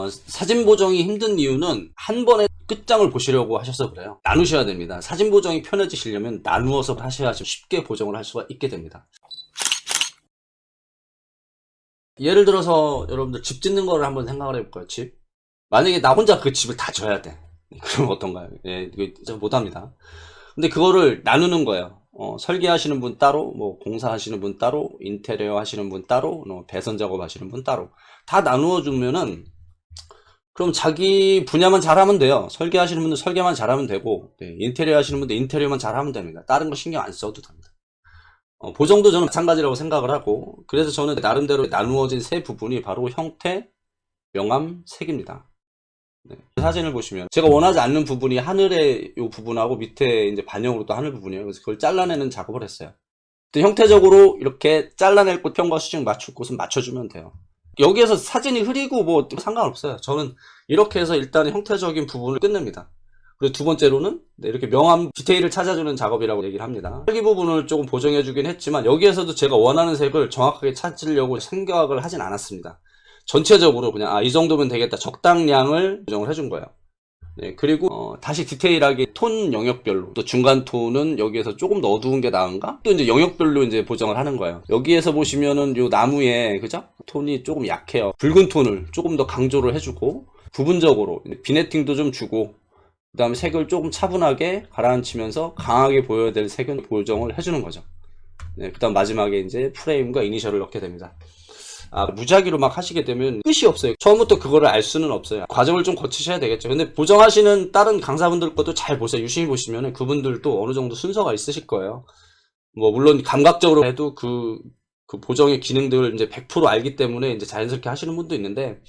사진 보정이 힘든 이유는 한 번에 끝장을 보시려고 하셔서 그래요. 나누셔야 됩니다. 사진 보정이 편해지시려면 나누어서 하셔야 쉽게 보정을 할 수가 있게 됩니다. 예를 들어서 여러분들 집 짓는 거를 한번 생각을 해볼까요? 집. 만약에 나 혼자 그 집을 다 져야 돼. 그럼 어떤가요? 예, 이거 못합니다. 근데 그거를 나누는 거예요. 설계하시는 분 따로, 뭐 공사하시는 분 따로, 인테리어 하시는 분 따로, 배선 작업하시는 분 따로 다 나누어 주면은 그럼 자기 분야만 잘하면 돼요. 설계하시는 분들 설계만 잘하면 되고, 네, 인테리어 하시는 분들 인테리어만 잘하면 됩니다. 다른 거 신경 안 써도 됩니다. 보정도 저는 마찬가지라고 생각을 하고, 그래서 저는 나름대로 나누어진 세 부분이 바로 형태, 명암, 색입니다. 네. 사진을 보시면 제가 원하지 않는 부분이 하늘의 이 부분하고 밑에 이제 반영으로 또 하늘 부분이에요. 그래서 그걸 잘라내는 작업을 했어요. 형태적으로 이렇게 잘라낼 곳, 평과 수직 맞출 곳은 맞춰주면 돼요. 여기에서 사진이 흐리고 뭐 상관없어요. 저는 이렇게 해서 일단 형태적인 부분을 끝냅니다. 그리고 두 번째로는 이렇게 명암 디테일을 찾아주는 작업이라고 얘기를 합니다. 설계 부분을 조금 보정해주긴 했지만 여기에서도 제가 원하는 색을 정확하게 찾으려고 생각을 하진 않았습니다. 전체적으로 그냥 이 정도면 되겠다, 적당량을 보정을 해준 거예요. 네, 그리고 다시 디테일하게 톤 영역별로, 또 중간 톤은 여기에서 조금 더 어두운 게 나은가? 또 이제 영역별로 이제 보정을 하는 거예요. 여기에서 보시면은 요 나무에 그죠? 톤이 조금 약해요. 붉은 톤을 조금 더 강조를 해주고, 부분적으로 비네팅도 좀 주고, 그 다음에 색을 조금 차분하게 가라앉히면서 강하게 보여야 될 색은 보정을 해주는 거죠. 네, 그 다음 마지막에 이제 프레임과 이니셜을 넣게 됩니다. 무작위로 막 하시게 되면 끝이 없어요. 처음부터 그거를 알 수는 없어요. 과정을 좀 거치셔야 되겠죠. 근데 보정하시는 다른 강사분들 것도 잘 보세요. 유심히 보시면은 그분들도 어느 정도 순서가 있으실 거예요. 뭐 물론 감각적으로 해도 그 보정의 기능들을 이제 100% 알기 때문에 이제 자연스럽게 하시는 분도 있는데,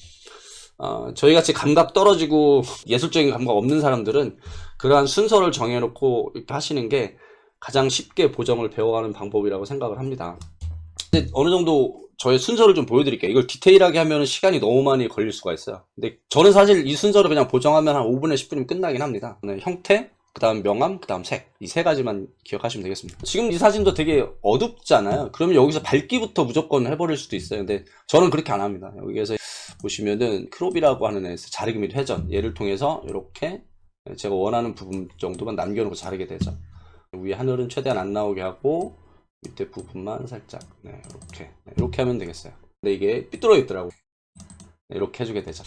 저희 같이 감각 떨어지고 예술적인 감각 없는 사람들은 그러한 순서를 정해놓고 이렇게 하시는 게 가장 쉽게 보정을 배워가는 방법이라고 생각을 합니다. 근데 어느 정도 저의 순서를 좀 보여드릴게요. 이걸 디테일하게 하면 시간이 너무 많이 걸릴 수가 있어요. 근데 저는 사실 이 순서를 그냥 보정하면 한 5분에 10분이면 끝나긴 합니다. 네, 형태, 그 다음 명암, 그 다음 색. 이 세 가지만 기억하시면 되겠습니다. 지금 이 사진도 되게 어둡잖아요. 그러면 여기서 밝기부터 무조건 해버릴 수도 있어요. 근데 저는 그렇게 안 합니다. 여기에서 보시면은 크롭이라고 하는 애에서 자르기 및 회전, 얘를 통해서 이렇게 제가 원하는 부분 정도만 남겨놓고 자르게 되죠. 위에 하늘은 최대한 안 나오게 하고 밑에 부분만 살짝 이렇게 하면 되겠어요. 근데 이게 삐뚤어 있더라고. 이렇게 해주게 되죠.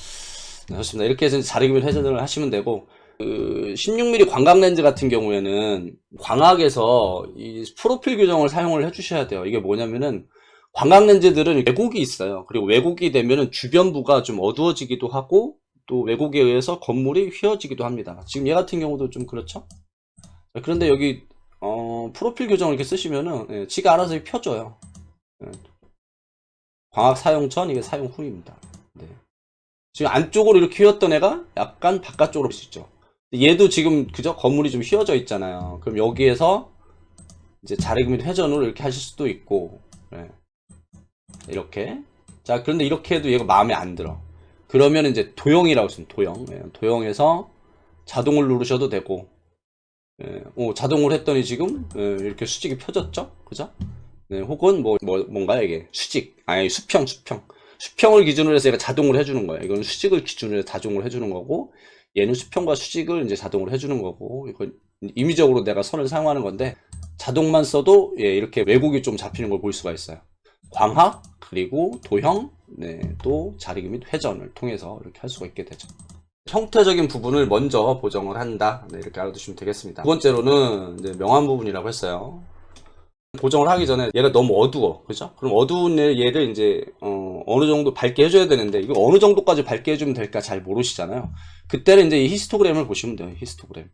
네, 좋습니다. 이렇게 해서 자르기 및 회전을 하시면 되고, 16mm 광각 렌즈 같은 경우에는 광학에서 이 프로필 규정을 사용을 해주셔야 돼요. 이게 뭐냐면은 광각 렌즈들은 왜곡이 있어요. 그리고 왜곡이 되면은 주변부가 좀 어두워지기도 하고, 또 왜곡에 의해서 건물이 휘어지기도 합니다. 지금 얘 같은 경우도 좀 그렇죠? 그런데 여기 프로필 규정을 이렇게 쓰시면은 지가 알아서 펴줘요. 광학 사용 전, 이게 사용 후입니다. 네. 지금 안쪽으로 이렇게 휘었던 애가 약간 바깥쪽으로 볼 수 있죠. 얘도 지금 그저 건물이 좀 휘어져 있잖아요. 그럼 여기에서 이제 자르기 및 회전으로 이렇게 하실 수도 있고, 이렇게. 자, 그런데 이렇게 해도 얘가 마음에 안 들어. 그러면 이제 도형이라고 있습니다. 도형. 도형에서 자동을 누르셔도 되고, 자동을 했더니 지금 이렇게 수직이 펴졌죠? 그죠? 네, 혹은 뭔가요 이게? 수직. 아니, 수평을 기준으로 해서 얘가 자동을 해주는 거예요. 이건 수직을 기준으로 해서 자동을 해주는 거고, 얘는 수평과 수직을 이제 자동으로 해주는 거고, 이건 임의적으로 내가 선을 사용하는 건데, 자동만 써도 이렇게 왜곡이 좀 잡히는 걸 볼 수가 있어요. 광학, 그리고 도형, 또 자르기 및 회전을 통해서 이렇게 할 수가 있게 되죠. 형태적인 부분을 먼저 보정을 한다. 이렇게 알아두시면 되겠습니다. 두 번째로는 이제 명암 부분이라고 했어요. 보정을 하기 전에 얘가 너무 어두워. 그죠? 그럼 어두운 얘를 이제, 어느 정도 밝게 해줘야 되는데, 이거 어느 정도까지 밝게 해주면 될까 잘 모르시잖아요. 그때는 이제 이 히스토그램을 보시면 돼요. 히스토그램.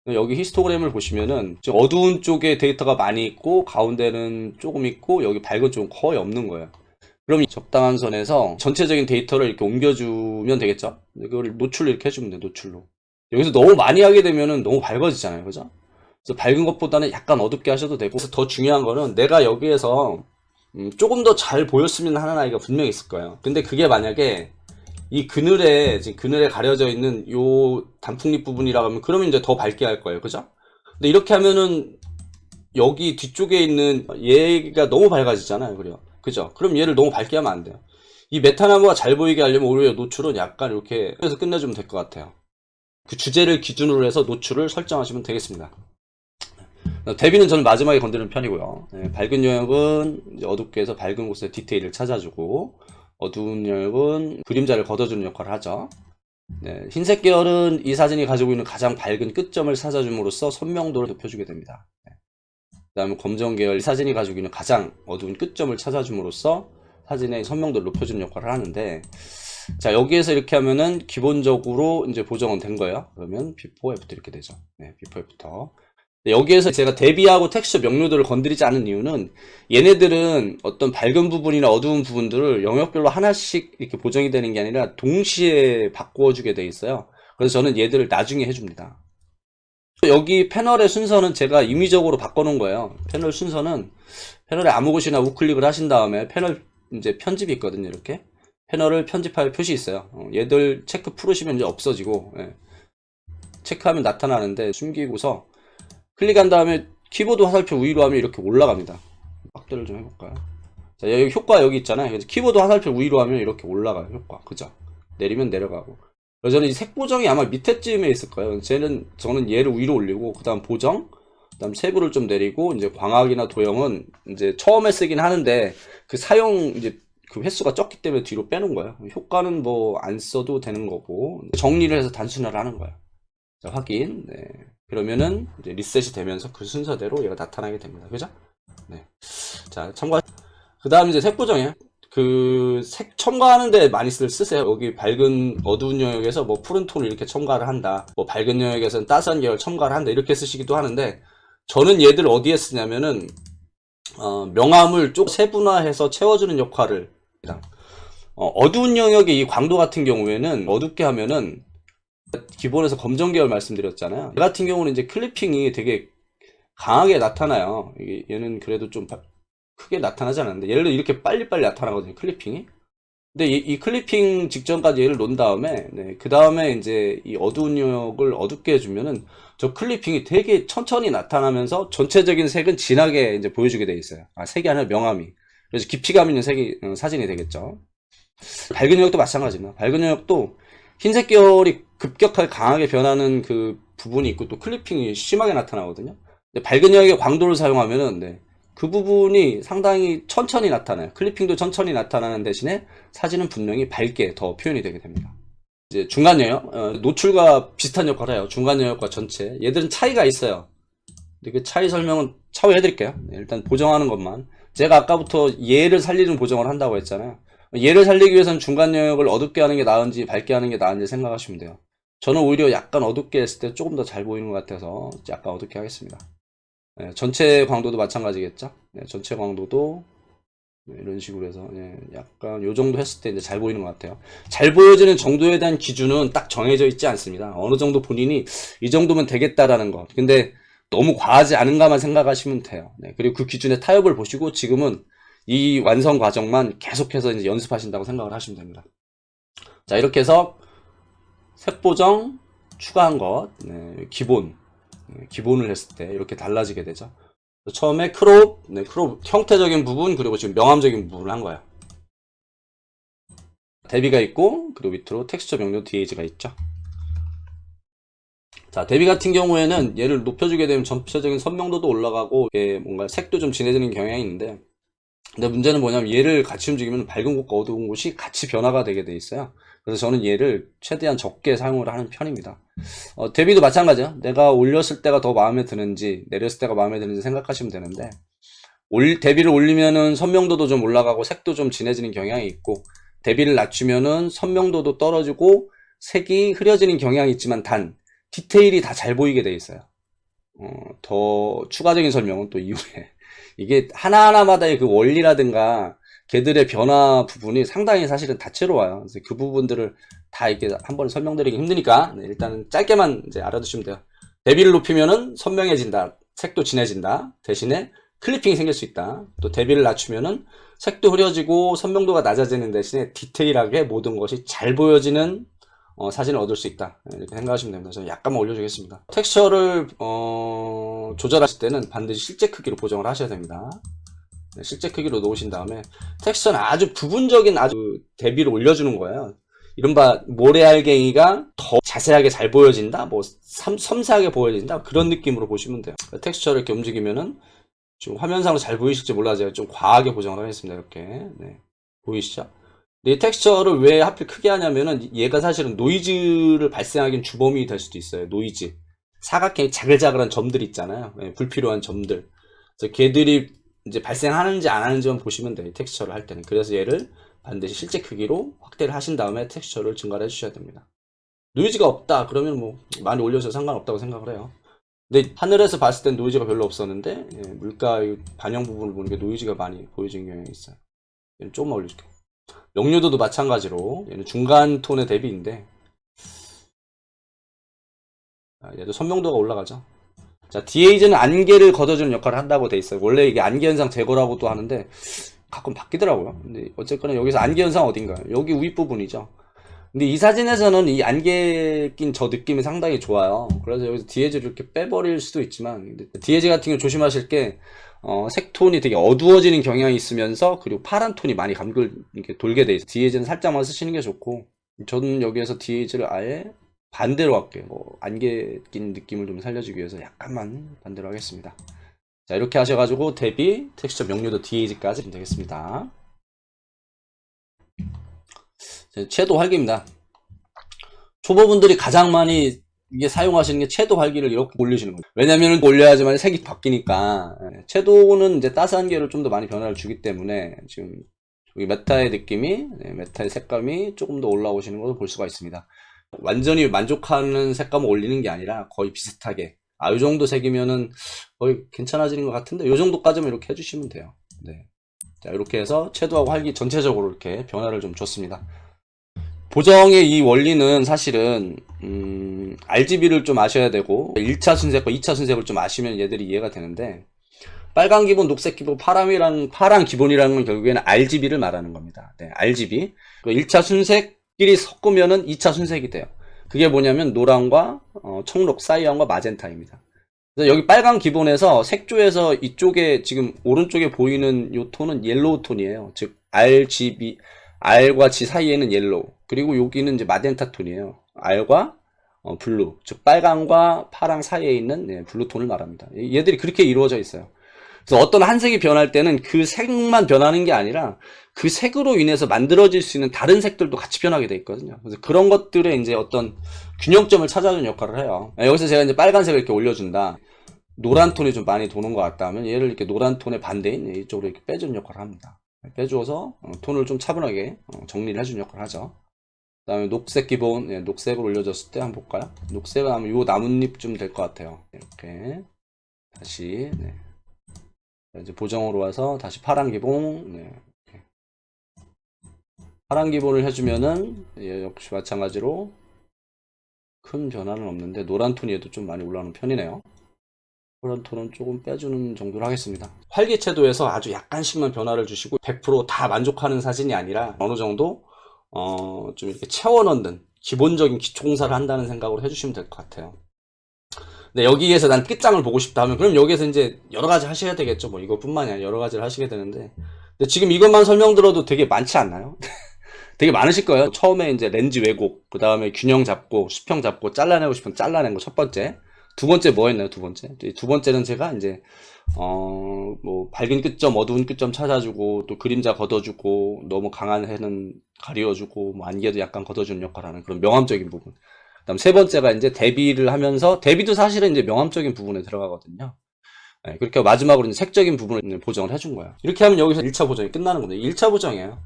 여기 히스토그램을 보시면은, 지금 어두운 쪽에 데이터가 많이 있고, 가운데는 조금 있고, 여기 밝은 쪽은 거의 없는 거예요. 그럼 적당한 선에서 전체적인 데이터를 이렇게 옮겨주면 되겠죠? 이걸 노출로 이렇게 해주면 돼요. 노출로. 여기서 너무 많이 하게 되면은 너무 밝아지잖아요. 그죠? 그래서 밝은 것보다는 약간 어둡게 하셔도 되고, 그래서 더 중요한 거는 내가 여기에서 조금 더 잘 보였으면 하는 아이가 분명히 있을 거예요. 근데 그게 만약에 이 지금 그늘에 가려져 있는 요 단풍잎 부분이라고 하면 그러면 이제 더 밝게 할 거예요. 그죠? 근데 이렇게 하면은 여기 뒤쪽에 있는 얘가 너무 밝아지잖아요. 그죠? 그럼 얘를 너무 밝게 하면 안 돼요. 이 메타나무가 잘 보이게 하려면 오히려 노출은 약간 이렇게 해서 끝내주면 될 것 같아요. 그 주제를 기준으로 해서 노출을 설정하시면 되겠습니다. 대비는 저는 마지막에 건드리는 편이고요. 네, 밝은 영역은 이제 어둡게 해서 밝은 곳에 디테일을 찾아주고, 어두운 영역은 그림자를 걷어주는 역할을 하죠. 네, 흰색 계열은 이 사진이 가지고 있는 가장 밝은 끝점을 찾아줌으로써 선명도를 높여주게 됩니다. 네. 그 다음에 검정 계열, 이 사진이 가지고 있는 가장 어두운 끝점을 찾아줌으로써 사진의 선명도를 높여주는 역할을 하는데, 자, 여기에서 이렇게 하면은 기본적으로 이제 보정은 된 거예요. 그러면 비포 애프터 이렇게 되죠. 네, 비포 애프터. 여기에서 제가 대비하고 텍스처 명료도를 건드리지 않은 이유는, 얘네들은 어떤 밝은 부분이나 어두운 부분들을 영역별로 하나씩 이렇게 보정이 되는 게 아니라 동시에 바꾸어주게 돼 있어요. 그래서 저는 얘들을 나중에 해줍니다. 여기 패널의 순서는 제가 임의적으로 바꿔놓은 거예요. 패널 순서는 패널에 아무 곳이나 우클릭을 하신 다음에 패널 이제 편집이 있거든요. 이렇게 패널을 편집할 표시 있어요. 얘들 체크 풀으시면 이제 없어지고, 예. 체크하면 나타나는데 숨기고서 클릭한 다음에 키보드 화살표 위로 하면 이렇게 올라갑니다. 확대를 좀 해볼까요? 자, 여기 효과 여기 있잖아요. 그래서 키보드 화살표 위로 하면 이렇게 올라가요. 효과. 그죠? 내리면 내려가고. 그래서 저는 이 색 보정이 아마 밑에쯤에 있을 거예요. 저는 얘를 위로 올리고, 그 다음 보정, 그 다음 세부를 좀 내리고, 이제 광학이나 도형은 이제 처음에 쓰긴 하는데, 그 사용, 이제 그 횟수가 적기 때문에 뒤로 빼놓은 거예요. 효과는 뭐 안 써도 되는 거고, 정리를 해서 단순화를 하는 거예요. 자, 확인. 네. 그러면은 이제 리셋이 되면서 그 순서대로 얘가 나타나게 됩니다. 그죠? 네. 자, 첨가. 그 다음 이제 색 보정이에요. 그 색 첨가하는데 많이 쓰세요. 여기 밝은 어두운 영역에서 뭐 푸른 톤을 이렇게 첨가를 한다. 뭐 밝은 영역에서는 따스한 계열 첨가를 한다. 이렇게 쓰시기도 하는데, 저는 얘들 어디에 쓰냐면은 명암을 좀 세분화해서 채워주는 역할을. 어두운 영역의 이 광도 같은 경우에는 어둡게 하면은 기본에서 검정 계열 말씀드렸잖아요. 얘 같은 경우는 이제 클리핑이 되게 강하게 나타나요. 얘는 그래도 좀 크게 나타나지 않았는데, 얘를 이렇게 빨리빨리 나타나거든요, 클리핑이. 근데 이 클리핑 직전까지 얘를 놓은 다음에, 네, 그 다음에 이제 이 어두운 영역을 어둡게 해주면은 저 클리핑이 되게 천천히 나타나면서 전체적인 색은 진하게 이제 보여주게 돼 있어요. 아, 색이 아니라 명암이. 그래서 깊이감 있는 색이, 사진이 되겠죠. 밝은 영역도 마찬가지입니다. 밝은 영역도 흰색 계열이 급격하게 강하게 변하는 그 부분이 있고, 또 클리핑이 심하게 나타나거든요. 근데 밝은 영역의 광도를 사용하면은, 네, 그 부분이 상당히 천천히 나타나요. 클리핑도 천천히 나타나는 대신에 사진은 분명히 밝게 더 표현이 되게 됩니다. 이제 중간 영역, 노출과 비슷한 역할을 해요. 중간 영역과 전체. 얘들은 차이가 있어요. 근데 그 차이 설명은 차후에 해드릴게요. 네, 일단 보정하는 것만. 제가 아까부터 얘를 살리는 보정을 한다고 했잖아요. 얘를 살리기 위해서는 중간 영역을 어둡게 하는 게 나은지 밝게 하는 게 나은지 생각하시면 돼요. 저는 오히려 약간 어둡게 했을 때 조금 더 잘 보이는 것 같아서 약간 어둡게 하겠습니다. 네, 전체 광도도 마찬가지겠죠. 네, 전체 광도도 네, 이런 식으로 해서, 네, 약간 요 정도 했을 때 이제 잘 보이는 것 같아요. 잘 보여지는 정도에 대한 기준은 딱 정해져 있지 않습니다. 어느 정도 본인이 이 정도면 되겠다라는 거. 근데 너무 과하지 않은가만 생각하시면 돼요. 네, 그리고 그 기준에 타협을 보시고 지금은 이 완성 과정만 계속해서 이제 연습하신다고 생각을 하시면 됩니다. 자, 이렇게 해서 색 보정 추가한 것, 네, 기본을 했을 때 이렇게 달라지게 되죠. 처음에 크롭, 네, 크롭 형태적인 부분, 그리고 지금 명암적인 부분을 한 거예요. 대비가 있고, 그리고 밑으로 텍스처 명료 DH가 있죠. 자, 대비 같은 경우에는 얘를 높여주게 되면 전체적인 선명도도 올라가고, 뭔가 색도 좀 진해지는 경향이 있는데, 근데 문제는 뭐냐면 얘를 같이 움직이면 밝은 곳과 어두운 곳이 같이 변화가 되게 돼 있어요. 그래서 저는 얘를 최대한 적게 사용을 하는 편입니다. 대비도 마찬가지야. 내가 올렸을 때가 더 마음에 드는지 내렸을 때가 마음에 드는지 생각하시면 되는데, 대비를 올리면은 선명도도 좀 올라가고 색도 좀 진해지는 경향이 있고, 대비를 낮추면은 선명도도 떨어지고 색이 흐려지는 경향이 있지만 단 디테일이 다 잘 보이게 돼 있어요. 더 추가적인 설명은 또 이후에. 이게 하나하나마다의 그 원리라든가 걔들의 변화 부분이 상당히 사실은 다채로워요. 그래서 그 부분들을 다 이렇게 한 번에 설명드리기 힘드니까, 네, 일단은 짧게만 이제 알아두시면 돼요. 대비를 높이면은 선명해진다, 색도 진해진다, 대신에 클리핑이 생길 수 있다. 또 대비를 낮추면은 색도 흐려지고 선명도가 낮아지는 대신에 디테일하게 모든 것이 잘 보여지는 사진을 얻을 수 있다, 이렇게 생각하시면 됩니다. 저는 약간만 올려주겠습니다. 텍스처를 조절하실 때는 반드시 실제 크기로 보정을 하셔야 됩니다. 네, 실제 크기로 놓으신 다음에 텍스처는 아주 부분적인 아주 대비를 올려주는 거예요. 이른바 모래알갱이가 더 자세하게 잘 보여진다, 뭐 섬세하게 보여진다, 그런 느낌으로 보시면 돼요. 텍스처를 이렇게 움직이면은 좀 화면상으로 잘 보이실지 몰라 제가 좀 과하게 보정을 하겠습니다. 이렇게 네. 보이시죠? 근데 이 텍스처를 왜 하필 크게 하냐면은 얘가 사실은 노이즈를 발생하기엔 주범이 될 수도 있어요. 노이즈, 사각형이 자글자글한 점들 있잖아요. 네, 불필요한 점들. 그래서 걔들이 이제 발생하는지 안 하는지만 보시면 돼요. 텍스처를 할 때는. 그래서 얘를 반드시 실제 크기로 확대를 하신 다음에 텍스처를 증가를 해주셔야 됩니다. 노이즈가 없다 그러면 뭐 많이 올려서 상관없다고 생각을 해요. 근데 하늘에서 봤을 땐 노이즈가 별로 없었는데 예, 물가 반영 부분을 보니까 노이즈가 많이 보여지는 경향이 있어요. 얘는 조금만 올려줄게요. 명료도도 마찬가지로 얘는 중간 톤의 대비인데 얘도 선명도가 올라가죠. 자, 디에이즈는 안개를 걷어주는 역할을 한다고 돼 있어요. 원래 이게 안개 현상 제거라고도 하는데 가끔 바뀌더라고요. 근데 어쨌거나 여기서 안개 현상 어딘가요? 여기 윗 부분이죠. 근데 이 사진에서는 이 안개 낀 저 느낌이 상당히 좋아요. 그래서 여기서 디에이즈를 이렇게 빼버릴 수도 있지만 디에이즈 같은 경우 조심하실 게 색톤이 되게 어두워지는 경향이 있으면서 그리고 파란 톤이 많이 이렇게 돌게 돼 있어요. 디에이즈는 살짝만 쓰시는 게 좋고 저는 여기에서 디에이즈를 아예 반대로 할게요. 안개 낀 느낌을 좀 살려주기 위해서 약간만 반대로 하겠습니다. 자, 이렇게 하셔가지고 대비 텍스처 명료도 디에이즈까지 되겠습니다. 채도 활기입니다. 초보분들이 가장 많이 이게 사용하시는 게 채도 활기를 이렇게 올리시는 거예요. 왜냐면은 올려야지만 색이 바뀌니까. 채도는 이제 따스한 계로 좀 더 많이 변화를 주기 때문에 지금 여기 메타의 느낌이, 메타의 색감이 조금 더 올라오시는 것을 볼 수가 있습니다. 완전히 만족하는 색감을 올리는 게 아니라 거의 비슷하게, 이 정도 색이면은 거의 괜찮아지는 것 같은데 이 정도까지만 이렇게 해주시면 돼요. 네. 자, 이렇게 해서 채도하고 활기 전체적으로 이렇게 변화를 좀 줬습니다. 보정의 이 원리는 사실은 RGB를 좀 아셔야 되고 1차 순색과 2차 순색을 좀 아시면 얘들이 이해가 되는데, 빨간 기본, 녹색 기본, 파란 기본이라는 건 결국에는 RGB를 말하는 겁니다. 네, RGB. 1차 순색끼리 섞으면은 2차 순색이 돼요. 그게 뭐냐면 노랑과 청록, 사이언과 마젠타입니다. 그래서 여기 빨간 기본에서 색조에서 이쪽에 지금 오른쪽에 보이는 이 톤은 옐로우 톤이에요. 즉 RGB, R과 G 사이에는 옐로우, 그리고 여기는 이제 마젠타 톤이에요. R과 블루, 즉 빨강과 파랑 사이에 있는 블루 톤을 말합니다. 얘들이 그렇게 이루어져 있어요. 그래서 어떤 한 색이 변할 때는 그 색만 변하는 게 아니라 그 색으로 인해서 만들어질 수 있는 다른 색들도 같이 변하게 돼 있거든요. 그래서 그런 것들의 이제 어떤 균형점을 찾아주는 역할을 해요. 여기서 제가 이제 빨간색을 이렇게 올려준다, 노란 톤이 좀 많이 도는 것 같다 하면 얘를 이렇게 노란 톤의 반대인 이쪽으로 이렇게 빼주는 역할을 합니다. 빼주어서 톤을 좀 차분하게 정리를 해주는 역할을 하죠. 그 다음에 녹색 기본, 녹색을 올려줬을 때 한번 볼까요? 녹색은 아마 요 나뭇잎쯤 될 것 같아요. 이렇게 다시 이제 보정으로 와서 다시 파란 기본, 파란 기본을 해주면은 역시 마찬가지로 큰 변화는 없는데 노란 톤이 얘도 좀 많이 올라오는 편이네요. 그런 톤은 조금 빼주는 정도로 하겠습니다. 활기채도에서 아주 약간씩만 변화를 주시고 100% 다 만족하는 사진이 아니라 어느 정도 좀 이렇게 채워 넣는 기본적인 기초공사를 한다는 생각으로 해주시면 될 것 같아요. 근데 여기에서 난 끝장을 보고 싶다 하면 그럼 여기에서 이제 여러 가지 하셔야 되겠죠. 뭐 이것뿐만이 아니라 여러 가지를 하시게 되는데, 근데 지금 이것만 설명들어도 되게 많지 않나요? 되게 많으실 거예요. 처음에 이제 렌즈 왜곡, 그 다음에 균형 잡고 수평 잡고 잘라내고 싶으면 잘라낸 거 첫 번째. 두 번째 뭐 했나요? 두 번째. 두 번째는 제가 이제 뭐 밝은 끝점, 어두운 끝점 찾아주고, 또 그림자 걷어주고, 너무 강한 해는 가려주고, 뭐 안개도 약간 걷어주는 역할을 하는 그런 명암적인 부분. 그다음 세 번째가 이제 대비를 하면서, 대비도 사실은 이제 명암적인 부분에 들어가거든요. 그렇게 마지막으로 이제 색적인 부분을 보정을 해준 거예요. 이렇게 하면 여기서 1차 보정이 끝나는 겁니다. 1차 보정이에요.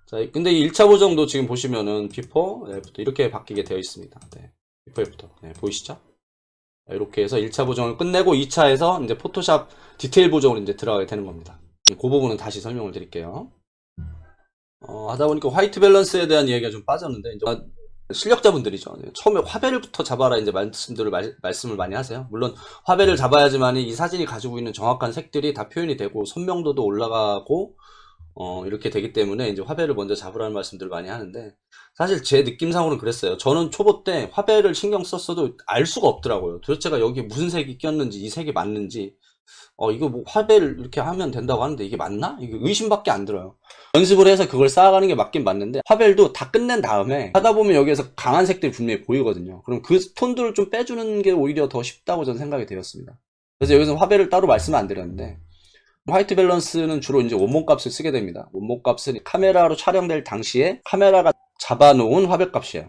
자, 근데 이 1차 보정도 지금 보시면은 비포, 애프터 이렇게 바뀌게 되어 있습니다. 비포, 애프터. 보이시죠? 이렇게 해서 1차 보정을 끝내고 2차에서 이제 포토샵 디테일 보정으로 이제 들어가게 되는 겁니다. 그 부분은 다시 설명을 드릴게요. 하다 보니까 화이트 밸런스에 대한 이야기가 좀 빠졌는데, 이제 실력자분들이죠. 처음에 화배를부터 잡아라 이제 말씀을 많이 하세요. 물론 화배를 잡아야지만 이 사진이 가지고 있는 정확한 색들이 다 표현이 되고 선명도도 올라가고 이렇게 되기 때문에 이제 화배를 먼저 잡으라는 말씀들을 많이 하는데, 사실 제 느낌상으로는 그랬어요. 저는 초보 때 화배를 신경 썼어도 알 수가 없더라고요. 도대체가 여기 무슨 색이 꼈는지, 이 색이 맞는지 이거 뭐 화배를 이렇게 하면 된다고 하는데 이게 맞나? 이게 의심밖에 안 들어요. 연습을 해서 그걸 쌓아가는 게 맞긴 맞는데, 화벨도 다 끝낸 다음에 하다 보면 여기에서 강한 색들이 분명히 보이거든요. 그럼 그 톤들을 좀 빼주는 게 오히려 더 쉽다고 저는 생각이 되었습니다. 그래서 여기서 화벨을 따로 말씀을 안 드렸는데, 화이트 밸런스는 주로 이제 원본 값을 쓰게 됩니다. 원본 값은 카메라로 촬영될 당시에 카메라가 잡아놓은 화벨 값이에요.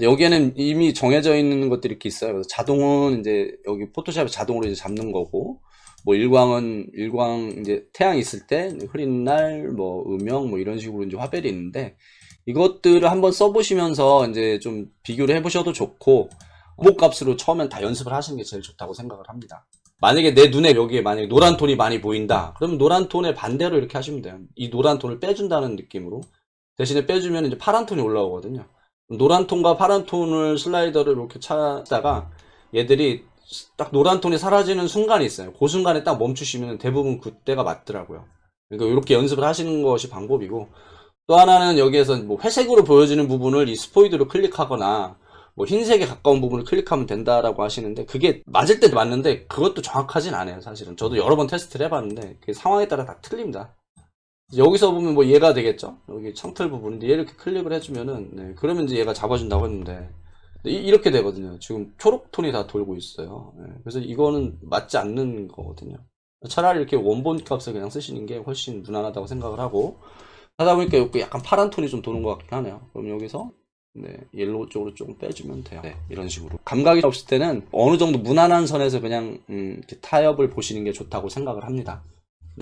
여기에는 이미 정해져 있는 것들이 이렇게 있어요. 그래서 자동은 이제 여기 포토샵에 자동으로 이제 잡는 거고, 뭐 일광은 이제 태양 있을 때 흐린 날 뭐 음영 뭐 이런 식으로 이제 화벨이 있는데, 이것들을 한번 써보시면서 이제 좀 비교를 해보셔도 좋고, 원본 값으로 처음엔 다 연습을 하시는 게 제일 좋다고 생각을 합니다. 만약에 내 눈에 여기에 만약에 노란 톤이 많이 보인다, 그러면 노란 톤의 반대로 이렇게 하시면 돼요. 이 노란 톤을 빼준다는 느낌으로. 대신에 빼주면 이제 파란 톤이 올라오거든요. 노란 톤과 파란 톤을 슬라이더를 이렇게 찾다가 얘들이 딱 노란 톤이 사라지는 순간이 있어요. 그 순간에 딱 멈추시면 대부분 그때가 맞더라고요. 그러니까 이렇게 연습을 하시는 것이 방법이고, 또 하나는 여기에서 뭐 회색으로 보여지는 부분을 이 스포이드로 클릭하거나 뭐 흰색에 가까운 부분을 클릭하면 된다라고 하시는데, 그게 맞을 때도 맞는데 그것도 정확하진 않아요. 사실은 저도 여러 번 테스트를 해봤는데 그게 상황에 따라 다 틀립니다. 여기서 보면 뭐 얘가 되겠죠? 여기 창틀 부분인데 얘를 이렇게 클릭을 해주면은, 네, 그러면 이제 얘가 잡아준다고 했는데, 이렇게 되거든요. 지금 초록 톤이 다 돌고 있어요. 네, 그래서 이거는 맞지 않는 거거든요. 차라리 이렇게 원본 값을 그냥 쓰시는 게 훨씬 무난하다고 생각을 하고, 하다 보니까 여기 약간 파란 톤이 좀 도는 것 같긴 하네요. 그럼 여기서 네, 옐로우 쪽으로 조금 빼주면 돼요. 네, 이런 식으로. 감각이 없을 때는 어느 정도 무난한 선에서 그냥 이렇게 타협을 보시는 게 좋다고 생각을 합니다.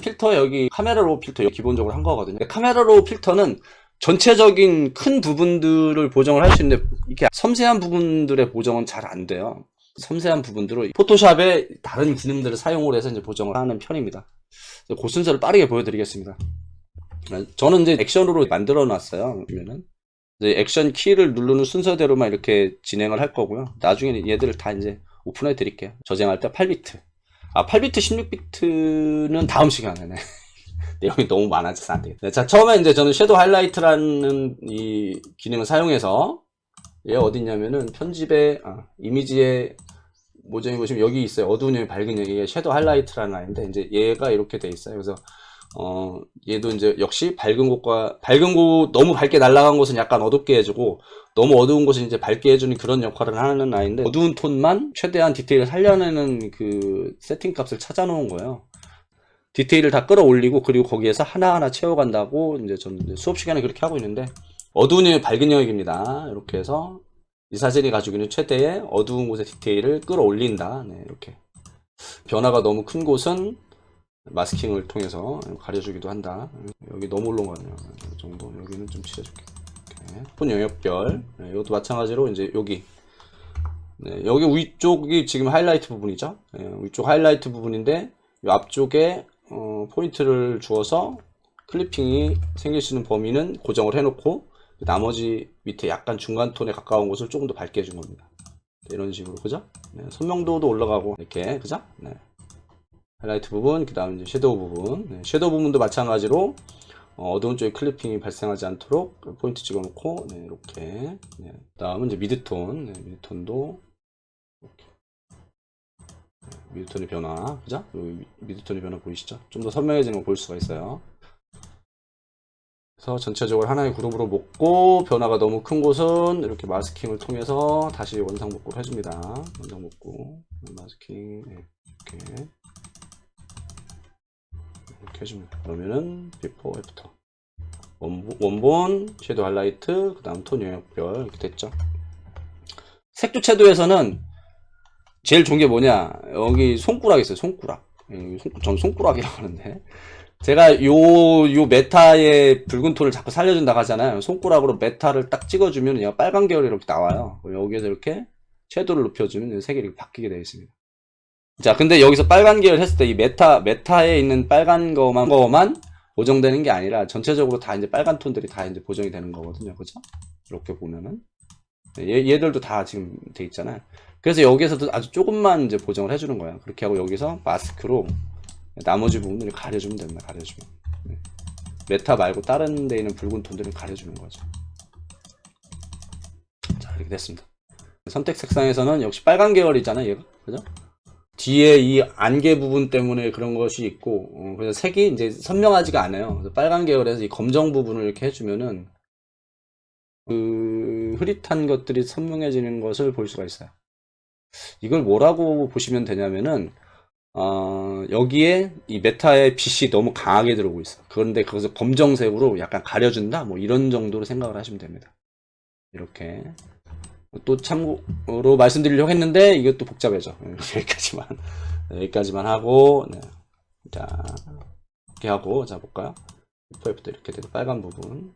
필터 여기 카메라로 필터 기본적으로 한 거거든요. 카메라로 필터는 전체적인 큰 부분들을 보정을 할 수 있는데, 이렇게 섬세한 부분들의 보정은 잘 안 돼요. 섬세한 부분들을 포토샵의 다른 기능들을 사용을 해서 이제 보정을 하는 편입니다. 그 순서를 빠르게 보여드리겠습니다. 저는 이제 액션으로 만들어 놨어요. 그러면은 이제 액션 키를 누르는 순서대로만 이렇게 진행을 할 거고요. 나중에는 얘들을 다 이제 오픈해 드릴게요. 저장할 때 8비트. 8비트, 16비트는 다음 시간에. 네. 내용이 너무 많아져서 안 되겠다. 네, 자, 처음에 이제 저는 섀도우 하이라이트라는 이 기능을 사용해서, 얘 어딨냐면은 편집에, 이미지에 모정해 보시면 여기 있어요. 어두운 영역, 밝은 영역. 이게 섀도우 하이라이트라는 라인인데, 이제 얘가 이렇게 돼 있어요. 그래서, 얘도 이제 역시 밝은 곳, 너무 밝게 날아간 곳은 약간 어둡게 해주고, 너무 어두운 곳은 이제 밝게 해주는 그런 역할을 하는 라인인데, 어두운 톤만 최대한 디테일을 살려내는 그 세팅 값을 찾아놓은 거예요. 디테일을 다 끌어올리고, 그리고 거기에서 하나하나 채워간다고 이제 저는 이제 수업 시간에 그렇게 하고 있는데, 어두운 영역, 밝은 영역입니다. 이렇게 해서 이 사진이 가지고 있는 최대의 어두운 곳의 디테일을 끌어올린다. 네, 이렇게. 변화가 너무 큰 곳은 마스킹을 통해서 가려주기도 한다. 여기 너무 올라가네요. 이 정도. 여기는 좀 칠해줄게. 톤 영역별. 네, 이것도 마찬가지로 이제 여기. 네, 여기 위쪽이 지금 하이라이트 부분이죠. 네, 위쪽 하이라이트 부분인데, 이 앞쪽에 포인트를 주어서 클리핑이 생길 수 있는 범위는 고정을 해놓고, 나머지 밑에 약간 중간 톤에 가까운 곳을 조금 더 밝게 해준 겁니다. 이런 식으로, 그죠? 네, 선명도도 올라가고, 이렇게, 그죠? 네. 하이라이트 부분, 그 다음 이제 섀도우 부분. 네, 섀도우 부분도 마찬가지로 어두운 쪽에 클리핑이 발생하지 않도록 포인트 찍어놓고, 네, 이렇게. 네, 그 다음은 이제 미드톤. 네, 미드톤도 이렇게. 네, 미드톤의 변화, 그죠? 미드톤의 변화 보이시죠? 좀 더 선명해지는 걸 볼 수가 있어요. 그래서 전체적으로 하나의 그룹으로 묶고, 변화가 너무 큰 곳은 이렇게 마스킹을 통해서 다시 원상 복구를 해줍니다. 원상 복구, 마스킹, 네, 이렇게. 이렇게 해줍니다. 그러면은 비포 애프터, 원본 섀도우 하이라이트, 그 다음 톤 영역별 이렇게 됐죠. 색조채도에서는 제일 좋은 게 뭐냐, 여기 손가락 있어요. 손가락. 전 손가락이라고 하는데, 제가 요 메타의 붉은 톤을 자꾸 살려준다고 하잖아요. 손가락으로 메타를 딱 찍어주면 얘가 빨간 계열이 이렇게 나와요. 여기에서 이렇게 섀도우를 높여주면 색이 이렇게 바뀌게 되어 있습니다. 자, 근데 여기서 빨간 계열 했을 때 이 메타에 있는 빨간 거만 보정되는 게 아니라 전체적으로 다 이제 빨간 톤들이 다 이제 보정이 되는 거거든요. 그죠? 이렇게 보면은. 얘들도 다 지금 돼 있잖아요. 그래서 여기에서도 아주 조금만 이제 보정을 해주는 거예요. 그렇게 하고 여기서 마스크로 나머지 부분을 가려주면 됩니다. 가려주면. 메타 말고 다른 데 있는 붉은 톤들을 가려주는 거죠. 자, 이렇게 됐습니다. 선택 색상에서는 역시 빨간 계열이잖아요. 얘가. 그죠? 뒤에 이 안개 부분 때문에 그런 것이 있고, 그래서 색이 이제 선명하지가 않아요. 그래서 빨간 계열에서 이 검정 부분을 이렇게 해주면은 그 흐릿한 것들이 선명해지는 것을 볼 수가 있어요. 이걸 뭐라고 보시면 되냐면은 여기에 이 메타의 빛이 너무 강하게 들어오고 있어. 그런데 그것을 검정색으로 약간 가려준다? 뭐 이런 정도로 생각을 하시면 됩니다. 이렇게. 또 참고로 말씀드리려고 했는데 이것도 복잡해져. 여기까지만 하고, 네. 자, 이렇게 하고, 자, 볼까요? FF도 이렇게 돼서 빨간 부분.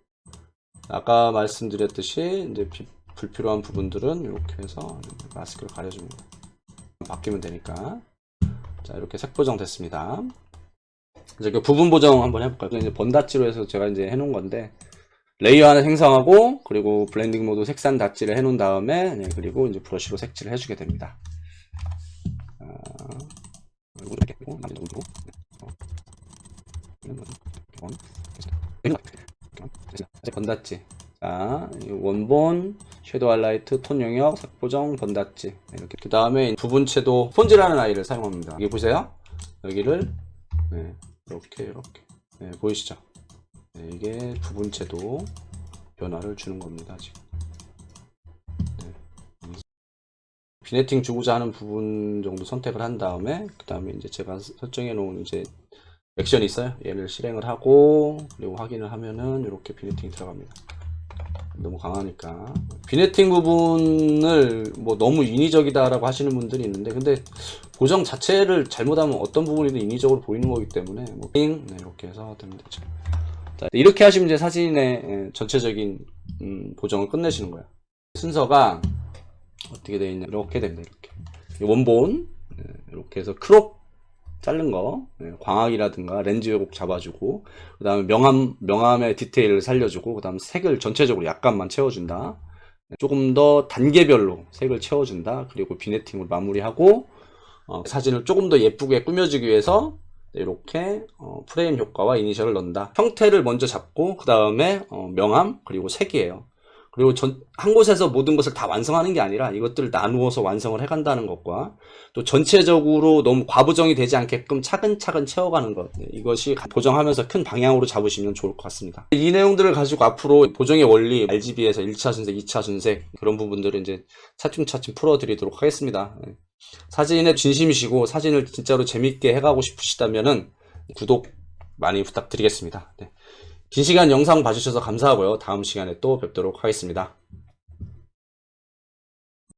아까 말씀드렸듯이, 이제 불필요한 부분들은 이렇게 해서 마스크를 가려줍니다. 바뀌면 되니까. 자, 이렇게 색 보정 됐습니다. 이제 그 부분 보정 한번 해볼까요? 이제 번다치로 해서 제가 이제 해놓은 건데, 레이어 하나 생성하고, 그리고 블렌딩 모드 색산 닷지를 해놓은 다음에, 네, 그리고 이제 브러쉬로 색칠을 해주게 됩니다. 번다치. 자, 원본, 섀도우 하이라이트, 톤 영역, 색 보정, 번다치. 이렇게. 그 다음에 부분채도 폰즈라는 아이를 사용합니다. 여기 보세요. 여기를, 네, 이렇게. 네, 보이시죠? 네, 이게 부분채도 변화를 주는 겁니다, 지금. 네. 비네팅 주고자 하는 부분 정도 선택을 한 다음에, 그 다음에 이제 제가 설정해 놓은 이제 액션이 있어요. 얘를 실행을 하고, 그리고 확인을 하면은 이렇게 비네팅이 들어갑니다. 너무 강하니까. 비네팅 부분을 뭐 너무 인위적이다라고 하시는 분들이 있는데, 근데 보정 자체를 잘못하면 어떤 부분이든 인위적으로 보이는 거기 때문에, 뭐, 네, 이렇게 해서 되면 되죠. 자, 이렇게 하시면 이제 사진의 전체적인 보정을 끝내시는 거예요. 순서가 어떻게 되어 있냐, 이렇게 됩니다. 이렇게 원본 이렇게 해서 크롭 자른 거, 광학이라든가 렌즈 왜곡 잡아주고, 그 다음에 명암의 디테일을 살려주고, 그 다음 색을 전체적으로 약간만 채워준다. 조금 더 단계별로 색을 채워준다. 그리고 비네팅으로 마무리하고, 사진을 조금 더 예쁘게 꾸며주기 위해서 이렇게 프레임 효과와 이니셜을 넣는다. 형태를 먼저 잡고, 그 다음에 명암, 그리고 색이에요. 그리고 한 곳에서 모든 것을 다 완성하는 게 아니라 이것들을 나누어서 완성을 해간다는 것과, 또 전체적으로 너무 과부정이 되지 않게끔 차근차근 채워가는 것, 이것이 보정하면서 큰 방향으로 잡으시면 좋을 것 같습니다. 이 내용들을 가지고 앞으로 보정의 원리, RGB에서 1차 순색, 2차 순색, 그런 부분들을 이제 차츰차츰 풀어드리도록 하겠습니다. 사진에 진심이시고 사진을 진짜로 재밌게 해가고 싶으시다면은 구독 많이 부탁드리겠습니다. 네. 긴 시간 영상 봐주셔서 감사하고요. 다음 시간에 또 뵙도록 하겠습니다.